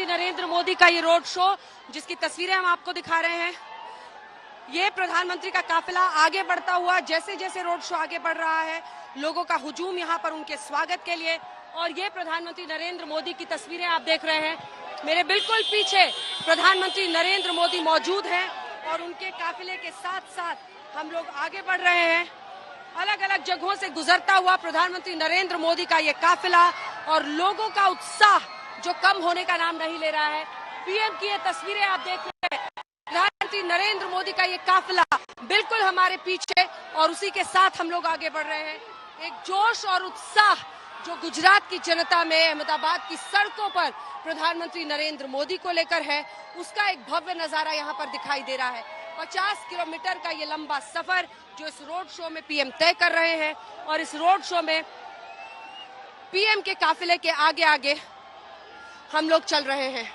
नरेंद्र मोदी का ये road show जिसकी तस्वीरें हम आपको दिखा रहे हैं, ये प्रधानमंत्री का काफिला आगे बढ़ता हुआ जैसे जैसे रोड शो आगे बढ़ रहा है, लोगों का हुजूम यहाँ पर उनके स्वागत के लिए। और ये प्रधानमंत्री नरेंद्र मोदी की तस्वीरें आप देख रहे हैं। मेरे बिल्कुल पीछे प्रधानमंत्री नरेंद्र मोदी मौजूद हैं और उनके काफिले के साथ साथ हम लोग आगे बढ़ रहे हैं। अलग अलग जगहों से गुजरता हुआ प्रधानमंत्री नरेंद्र मोदी का ये काफिला और लोगों का उत्साह जो कम होने का नाम नहीं ले रहा है। पीएम की ये तस्वीरें आप देख रहे हैं, प्रधानमंत्री नरेंद्र मोदी का ये काफिला बिल्कुल हमारे पीछे और उसी के साथ हम लोग आगे बढ़ रहे हैं। एक जोश और उत्साह जो गुजरात की जनता में अहमदाबाद की सड़कों पर प्रधानमंत्री नरेंद्र मोदी को लेकर है, उसका एक भव्य नजारा यहाँ पर दिखाई दे रहा है। 50 किलोमीटर का ये लंबा सफर जो इस रोड शो में पीएम तय कर रहे हैं और इस रोड शो में पीएम के काफिले के आगे आगे हम लोग चल रहे हैं।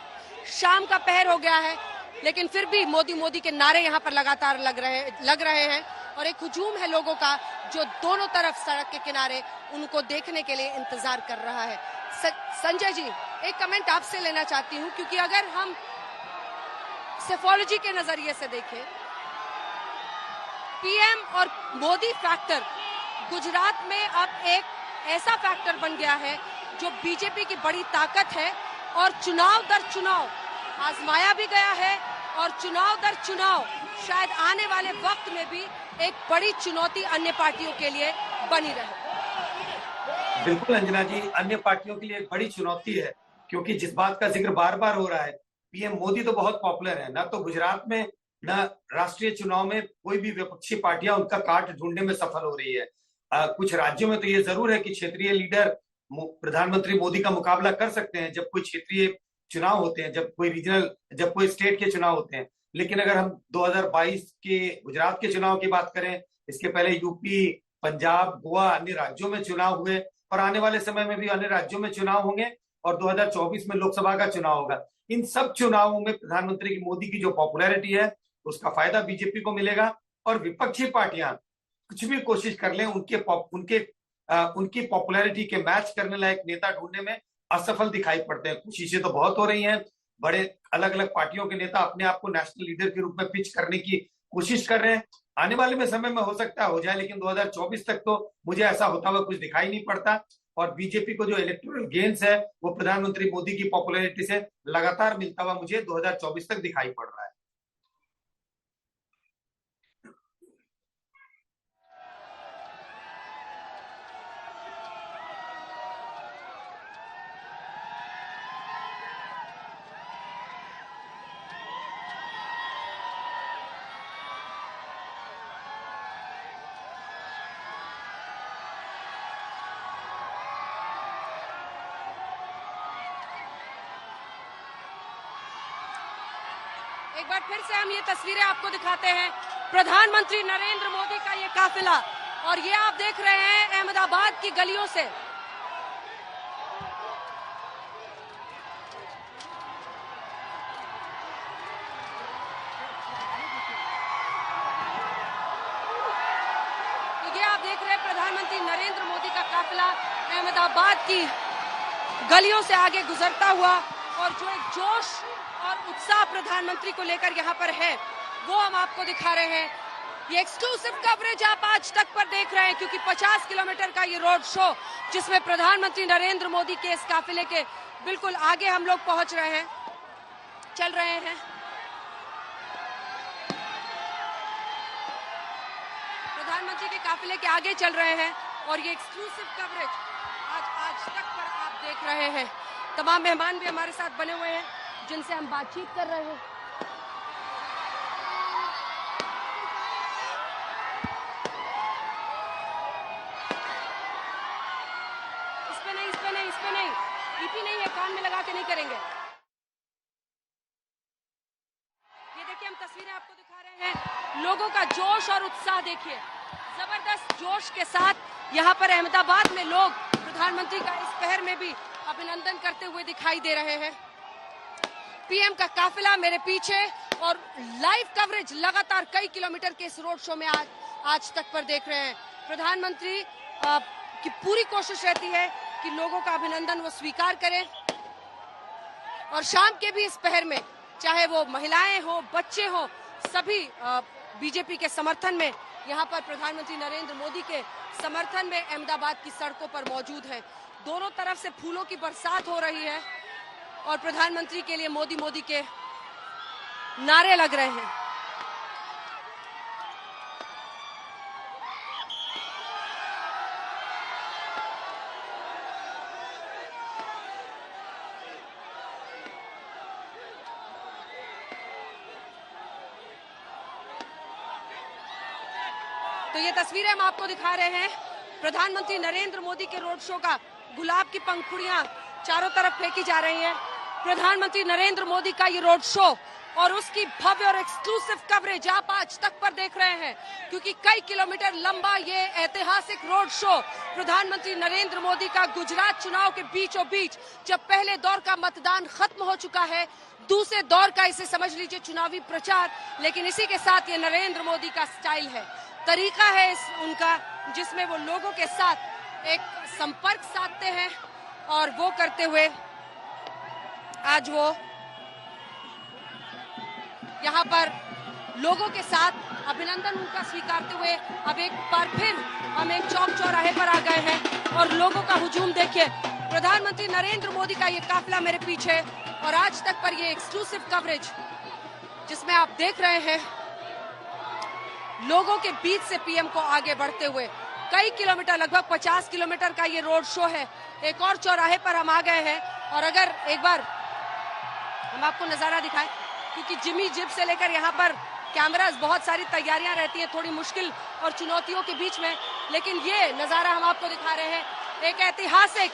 शाम का पहर हो गया है, लेकिन फिर भी मोदी मोदी के नारे यहाँ पर लगातार लग रहे हैं और एक हुजूम है लोगों का जो दोनों तरफ सड़क के किनारे उनको देखने के लिए इंतजार कर रहा है। संजय जी, एक कमेंट आपसे लेना चाहती हूँ, क्योंकि अगर हम सेफोलॉजी के नजरिए से देखें, पीएम और मोदी फैक्टर गुजरात में अब एक ऐसा फैक्टर बन गया है जो बीजेपी की बड़ी ताकत है और चुनाव दर चुनाव आजमाया भी गया है और चुनाव दर चुनाव शायद आने वाले वक्त में भी एक बड़ी चुनौती अन्य पार्टियों के लिए बनी रहे। बिल्कुल अंजना जी, अन्य पार्टियों के लिए एक बड़ी चुनौती है, क्योंकि जिस बात का जिक्र बार बार हो रहा है, पीएम मोदी तो बहुत पॉपुलर है, ना तो गुजरात में न राष्ट्रीय चुनाव में कोई भी विपक्षी पार्टियां उनका काट ढूंढने में सफल हो रही है। कुछ राज्यों में तो ये जरूर है कि क्षेत्रीय लीडर प्रधानमंत्री मोदी का मुकाबला कर सकते हैं जब कोई क्षेत्रीय चुनाव होते हैं, जब कोई स्टेट के चुनाव होते हैं। लेकिन अगर हम 2022 के गुजरात के चुनाव की बात करें, इसके पहले यूपी, पंजाब, गोवा, अन्य राज्यों में चुनाव हुए और आने वाले समय में भी अन्य राज्यों में चुनाव होंगे और 2024 में लोकसभा का चुनाव होगा। इन सब चुनावों में प्रधानमंत्री मोदी की जो पॉपुलैरिटी है उसका फायदा बीजेपी को मिलेगा और विपक्षी पार्टियां कुछ भी कोशिश कर लें उनकी पॉपुलैरिटी के मैच करने लायक नेता ढूंढने में असफल दिखाई पड़ते हैं। कोशिशें तो बहुत हो रही हैं, बड़े अलग अलग पार्टियों के नेता अपने आप को नेशनल लीडर के रूप में पिच करने की कोशिश कर रहे हैं। आने वाले में समय में हो सकता है हो जाए, लेकिन 2024 तक तो मुझे ऐसा होता हुआ कुछ दिखाई नहीं पड़ता और बीजेपी को जो इलेक्टोरल गेन्स है वो प्रधानमंत्री मोदी की पॉपुलैरिटी से लगातार मिलता हुआ मुझे 2024 तक दिखाई पड़ रहा है। एक बार फिर से हम ये तस्वीरें आपको दिखाते हैं, प्रधानमंत्री नरेंद्र मोदी का ये काफिला और ये आप देख रहे हैं अहमदाबाद की गलियों से। तो ये आप देख रहे हैं प्रधानमंत्री नरेंद्र मोदी का काफिला अहमदाबाद की गलियों से आगे गुजरता हुआ और जो एक जोश और उत्साह प्रधानमंत्री को लेकर यहाँ पर है वो हम आपको दिखा रहे हैं। ये एक्सक्लूसिव कवरेज आप आज तक पर देख रहे हैं, क्योंकि 50 किलोमीटर का ये रोड शो जिसमें प्रधानमंत्री नरेंद्र मोदी के इस काफिले के बिल्कुल आगे हम लोग पहुंच रहे हैं, चल रहे हैं। प्रधानमंत्री के काफिले के आगे चल रहे हैं और ये एक्सक्लूसिव कवरेज आज तक पर आप देख रहे हैं। तमाम मेहमान भी हमारे साथ बने हुए हैं जिनसे हम बातचीत कर रहे हैं। इस पे नहीं, ईपी नहीं है, कान में लगा के नहीं करेंगे। ये देखिए, हम तस्वीरें आपको दिखा रहे हैं, लोगों का जोश और उत्साह देखिए, जबरदस्त जोश के साथ यहाँ पर अहमदाबाद में लोग प्रधानमंत्री का इस पहर में भी अभिनंदन करते हुए दिखाई दे रहे हैं। पीएम का काफिला मेरे पीछे और लाइव कवरेज लगातार कई किलोमीटर के इस रोड शो में आज तक पर देख रहे हैं। प्रधानमंत्री की पूरी कोशिश रहती है कि लोगों का अभिनंदन वो स्वीकार करें और शाम के भी इस पहर में चाहे वो महिलाएं हो, बच्चे हो, सभी बीजेपी के समर्थन में यहाँ पर प्रधानमंत्री नरेंद्र मोदी के समर्थन में अहमदाबाद की सड़कों पर मौजूद है। दोनों तरफ से फूलों की बरसात हो रही है और प्रधानमंत्री के लिए मोदी मोदी के नारे लग रहे हैं। तो ये तस्वीरें हम आपको दिखा रहे हैं प्रधानमंत्री नरेंद्र मोदी के रोड शो का। गुलाब की पंखुड़ियां चारों तरफ फेंकी जा रही हैं। प्रधानमंत्री नरेंद्र मोदी का ये रोड शो और उसकी भव्य और एक्सक्लूसिव कवरेज आप आज तक पर देख रहे हैं, क्योंकि कई किलोमीटर लंबा ये ऐतिहासिक रोड शो प्रधानमंत्री नरेंद्र मोदी का गुजरात चुनाव के बीचों बीच, जब पहले दौर का मतदान खत्म हो चुका है, दूसरे दौर का इसे समझ लीजिए चुनावी प्रचार, लेकिन इसी के साथ ये नरेंद्र मोदी का स्टाइल है, तरीका है उनका, जिसमें वो लोगों के साथ एक संपर्क साधते हैं और वो करते हुए आज वो यहाँ पर लोगों के साथ अभिनंदन उनका स्वीकारते हुए अब एक बार फिर हम एक चौक चौराहे पर आ गए हैं और लोगों का हुजूम देखिए। प्रधानमंत्री नरेंद्र मोदी का ये काफिला मेरे पीछे और आज तक पर ये एक्सक्लूसिव कवरेज जिसमें आप देख रहे हैं लोगों के बीच से पीएम को आगे बढ़ते हुए। कई किलोमीटर, लगभग 50 किलोमीटर का ये रोड शो है। एक और चौराहे पर हम आ गए हैं और अगर एक बार हम आपको नजारा दिखाएं, क्योंकि जिमी जिप से लेकर यहाँ पर कैमरास, बहुत सारी तैयारियां रहती हैं थोड़ी मुश्किल और चुनौतियों के बीच में, लेकिन ये नजारा हम आपको दिखा रहे हैं। एक ऐतिहासिक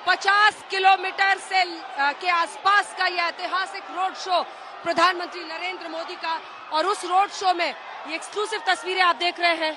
50 किलोमीटर से के आसपास का ये ऐतिहासिक रोड शो प्रधानमंत्री नरेंद्र मोदी का, और उस रोड शो में ये एक्सक्लूसिव तस्वीरें आप देख रहे हैं।